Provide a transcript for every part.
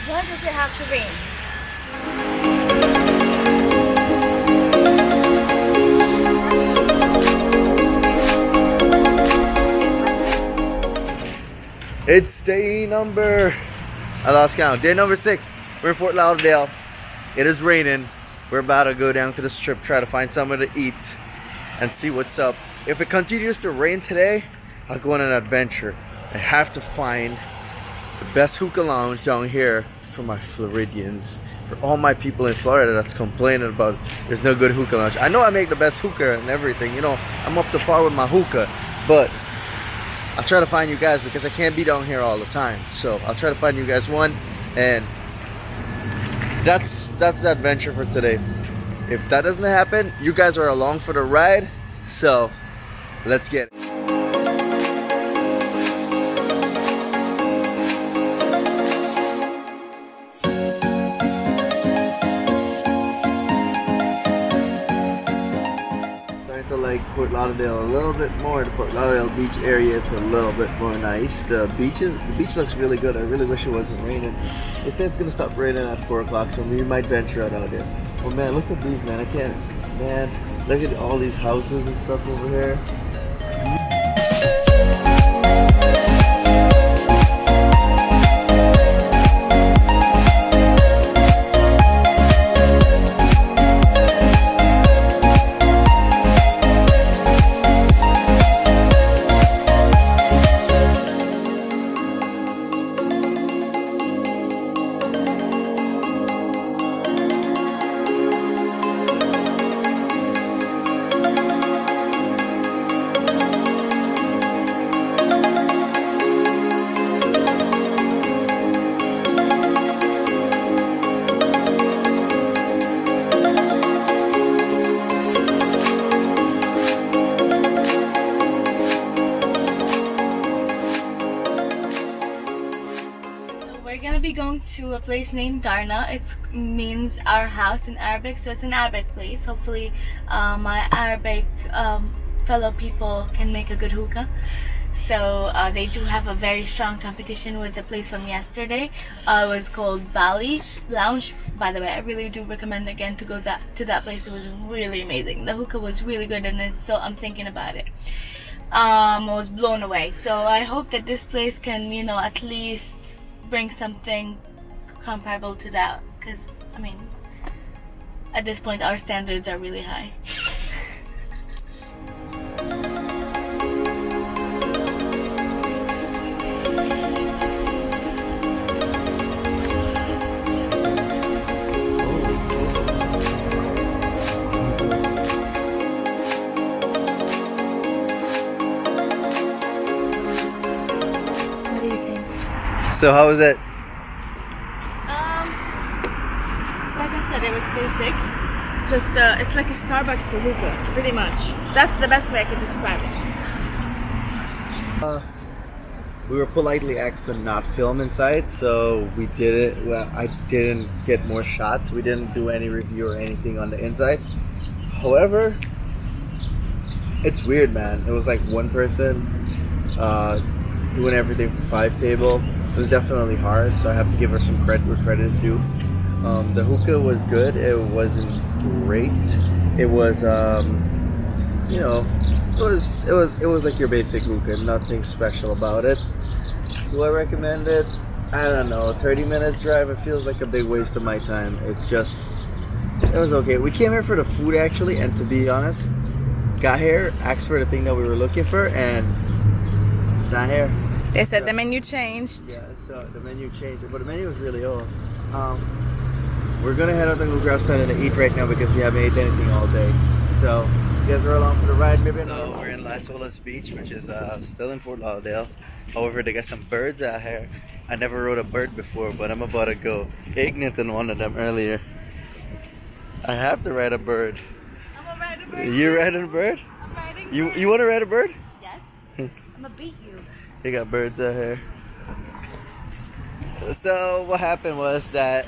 Why does it have to rain? It's day number, I lost count, day number 6. We're in Fort Lauderdale. It is raining. We're about to go down to the strip, try to find somewhere to eat and see what's up. If it continues to rain today, I'll go on an adventure. I have to find the best hookah lounge down here for my Floridians. For all my people in Florida that's complaining about there's no good hookah lounge. I know I make the best hookah and everything. You know, I'm up to par with my hookah, but I'll try to find you guys because I can't be down here all the time. So I'll try to find you guys one, and that's the adventure for today. If that doesn't happen, you guys are along for the ride. So let's get it. To like Fort Lauderdale a little bit more. The Fort Lauderdale Beach area, it's a little bit more nice. The beach looks really good. I really wish it wasn't raining. They said it's gonna stop raining at 4 o'clock, so we might venture out there. Oh man, look at these, man. I can't, man. Look at all these houses and stuff over here. We're gonna be going to a place named Darna. It means our house in Arabic, so it's an Arabic place. Hopefully my Arabic fellow people can make a good hookah. So they do have a very strong competition with the place from yesterday. It was called Bali Lounge. By the way, I really do recommend again to go to that place. It was really amazing. The hookah was really good, and so I'm thinking about it. I was blown away. So I hope that this place can, you know, at least bring something comparable to that, because I mean, at this point our standards are really high. What do you think? So how was it? Like I said, it was basic. Just it's like a Starbucks for hookah, pretty much. That's the best way I can describe it. We were politely asked to not film inside, so we did it. Well, I didn't get more shots. We didn't do any review or anything on the inside. However, it's weird, man. It was like one person doing everything for 5 table. It was definitely hard, so I have to give her some credit where credit is due. The hookah was good. It wasn't great. It was, you know, it was like your basic hookah. Nothing special about it. Do I recommend it? I don't know. 30 minutes drive. It feels like a big waste of my time. It was okay. We came here for the food actually, and to be honest, got here, asked for the thing that we were looking for, and it's not here. They said the menu changed. Yeah, so the menu changed, but the menu was really old. We're gonna head out and go grab something to eat right now because we haven't ate anything all day. So you guys are along for the ride, maybe. So we're in Las Olas Beach, which is still in Fort Lauderdale. However, they got some birds out here. I never rode a bird before, but I'm about to go ignorant in one of them earlier. I have to ride a bird. I'm gonna ride a bird. You riding a bird? I'm riding. You want to ride a bird? Yes. I'm gonna beat you. They got birds out here. So what happened was that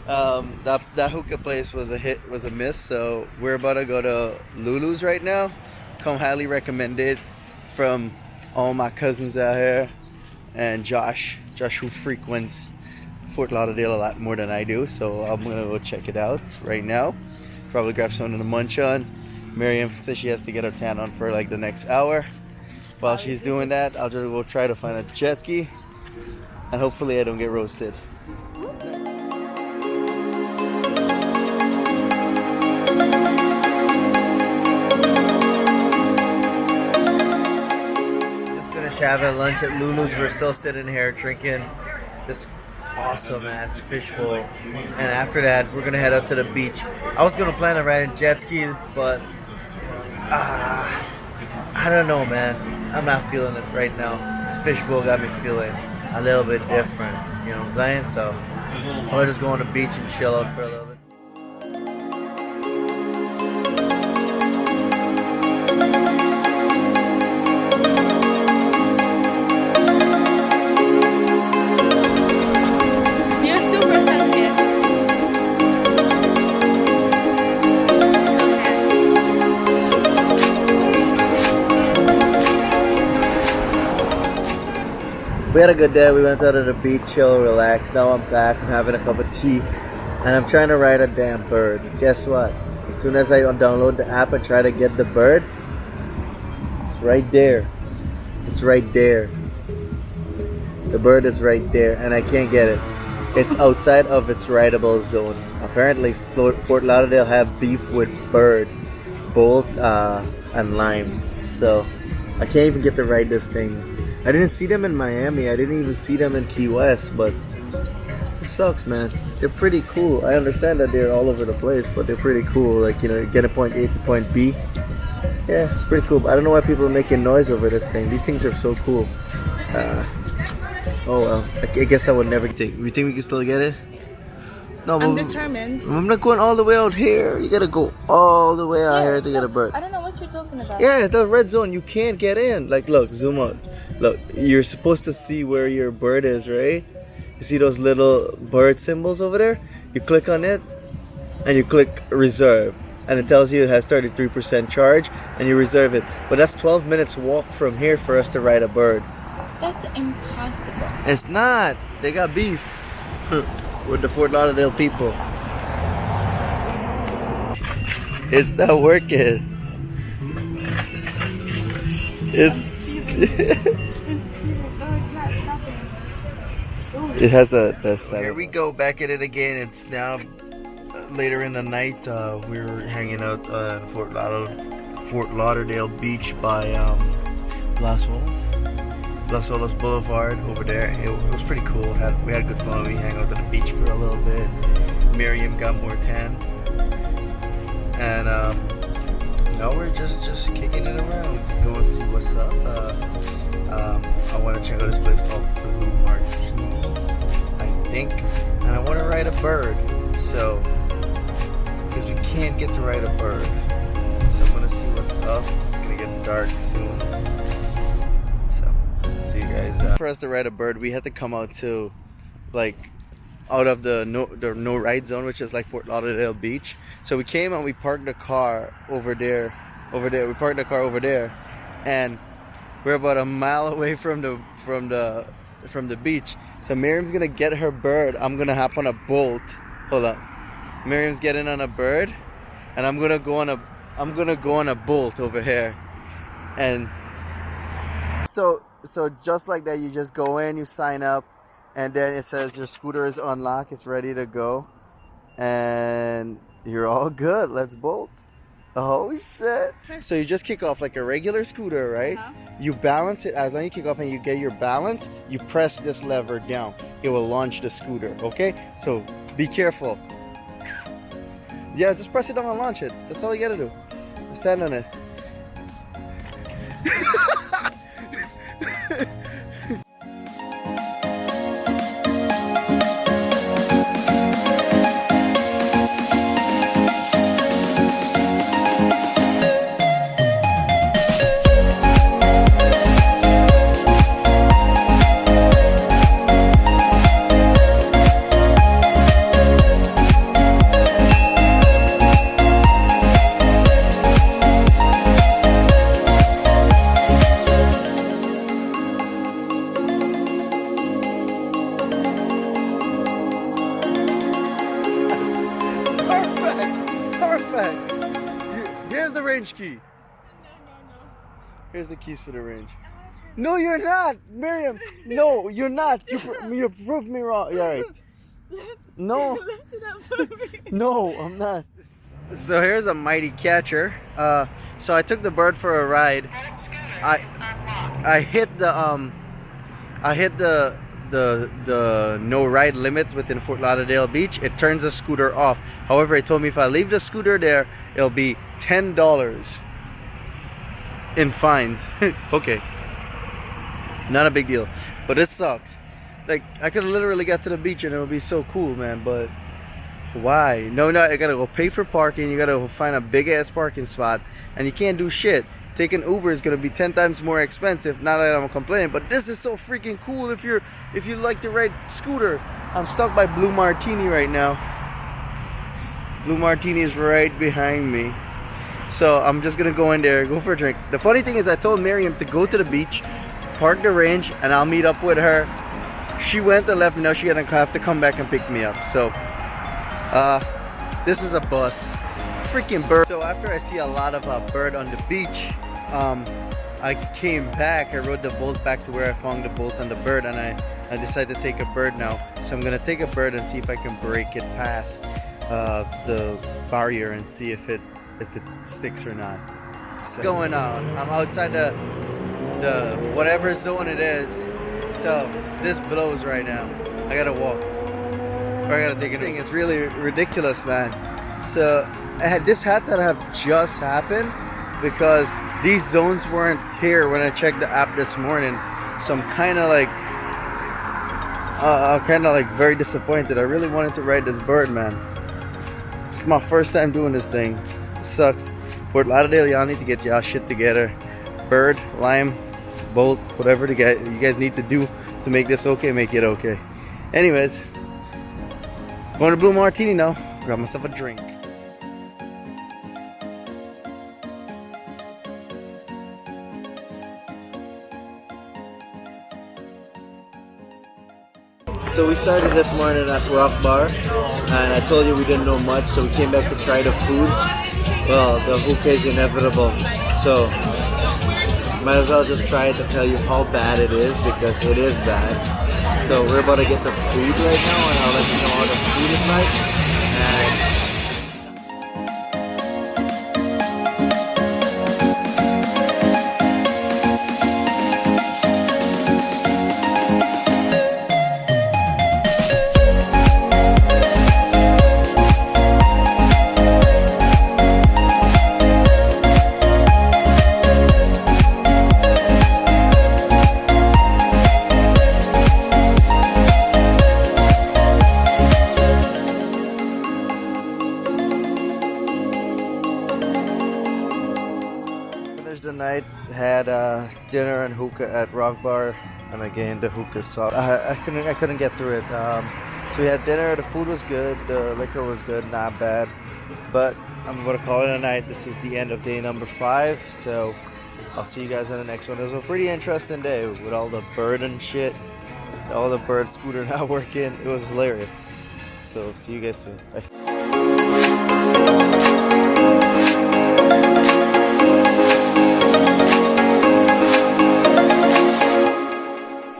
that hookah place was a miss. So we're about to go to Lulu's right now. Come highly recommended from all my cousins out here and Josh who frequents Fort Lauderdale a lot more than I do, so I'm gonna go check it out right now. Probably grab something to munch on. Miriam says she has to get her tan on for like the next hour. While she's doing that, I'll just go try to find a jet ski, and hopefully I don't get roasted. Just finished having lunch at Lulu's. We're still sitting here drinking this awesome ass fishbowl, and after that we're gonna head up to the beach. I was gonna plan on riding jet ski, but I don't know, man. I'm not feeling it right now. This fishbowl got me feeling a little bit different, you know what I'm saying? So I'll just go on the beach and chill out for a little bit. We had a good day. We went out to the beach, chill, relax. Now I'm back. I'm having a cup of tea, and I'm trying to ride a damn bird. Guess what? As soon as I download the app and try to get the bird, it's right there. It's right there. The bird is right there, and I can't get it. It's outside of its rideable zone. Apparently, Fort Lauderdale have beef with bird, bolt, and lime. So I can't even get to ride this thing. I didn't see them in Miami. I didn't even see them in Key West, but it sucks, man. They're pretty cool. I understand that they're all over the place, but they're pretty cool. Like, you know, get a point A to point B. Yeah, it's pretty cool. But I don't know why people are making noise over this thing. These things are so cool. Oh well. I guess I would never take. You think we can still get it? No, I'm determined. I'm not going all the way out here. You gotta go all the way out here to get a bird. I don't know what you're talking about. Yeah, the red zone. You can't get in. Like, look, zoom out. Look, you're supposed to see where your bird is, right? You see those little bird symbols over there? You click on it, and you click reserve. And it tells you it has 33% charge, and you reserve it. But that's 12 minutes walk from here for us to ride a bird. That's impossible. It's not. They got beef with the Fort Lauderdale people. It's not working. It has a here we go, back at it again. It's now later in the night. We were hanging out Fort Lauderdale Beach by Las Olas Boulevard over there. It was pretty cool. We had good fun. We hung out at the beach for a little bit. Miriam got more tan, and now we're just kicking it around. Just go and see what's up. I want to check out this place called Blue Martini, I think, and I want to ride a bird. So, because we can't get to ride a bird, so I'm gonna see what's up. It's gonna get dark soon. So, see you guys. For us to ride a bird, we had to come out to, like, out of the no ride zone, which is like Fort Lauderdale Beach. So we came and we parked the car over there. We parked the car over there, and we're about a mile away from the beach. So Miriam's gonna get her bird. I'm gonna hop on a bolt. Hold up. Miriam's getting on a bird, and I'm gonna go on a bolt over here. And so just like that, you just go in, you sign up, and then it says your scooter is unlocked, it's ready to go, and you're all good. Let's bolt. Oh shit. So you just kick off like a regular scooter, right? You balance it. As long as you kick off and you get your balance, you press this lever down. It will launch the scooter, okay? So be careful. Yeah, just press it down and launch it. That's all you gotta do. Stand on it. range key. Here's the keys for the range. No, you're not, Miriam. No, you're not. You proved me wrong. You're right. No. Lift it up for me. No, I'm not. So here's a mighty catcher. So I took the bird for a ride. I hit the no ride limit within Fort Lauderdale Beach. It turns the scooter off. However, it told me if I leave the scooter there, it'll be $10 in fines. Okay, not a big deal, but it sucks. Like, I could literally get to the beach and it would be so cool, man. But why? No, I gotta go pay for parking. You gotta find a big ass parking spot, and you can't do shit. Taking Uber is gonna be 10 times more expensive. Not that I'm complaining, but this is so freaking cool if you like to ride scooter. I'm stuck by Blue Martini right now. Blue Martini is right behind me. So I'm just gonna go in there, go for a drink. The funny thing is I told Miriam to go to the beach, park the range, and I'll meet up with her. She went and left me. Now she's gonna have to come back and pick me up. So this is a bus. Freaking bird. So after I see a lot of bird on the beach, I came back. I rode the boat back to where I found the boat and the bird, and I decided to take a bird now. So I'm gonna take a bird and see if I can break it past the barrier and see if it sticks or not. So, going on. I'm outside the whatever zone it is. So this blows right now. I gotta walk. Or I gotta take it. It's really ridiculous, man. So this had to have just happened because these zones weren't here when I checked the app this morning. So I'm kind of like very disappointed. I really wanted to ride this bird, man. It's my first time doing this thing. It sucks. Fort Lauderdale, y'all need to get y'all shit together. Bird, lime, bolt, whatever you guys need to do to make this okay, make it okay. Anyways, going to Blue Martini now. Grab myself a drink. So we started this morning at Rock Bar, and I told you we didn't know much, so we came back to try the food. Well, the hookah is inevitable, so might as well just try it to tell you how bad it is, because it is bad. So we're about to get the food right now, and I'll let you know how the food is like. And the night, had dinner and hookah at Rock Bar, and again the hookah sucked. I couldn't get through it. So we had dinner. The food was good, the liquor was good, not bad. But I'm gonna call it a night. This is the end of day number 5. So I'll see you guys in the next one. It was a pretty interesting day with all the bird and shit, all the bird scooter not working. It was hilarious. So see you guys soon. Bye.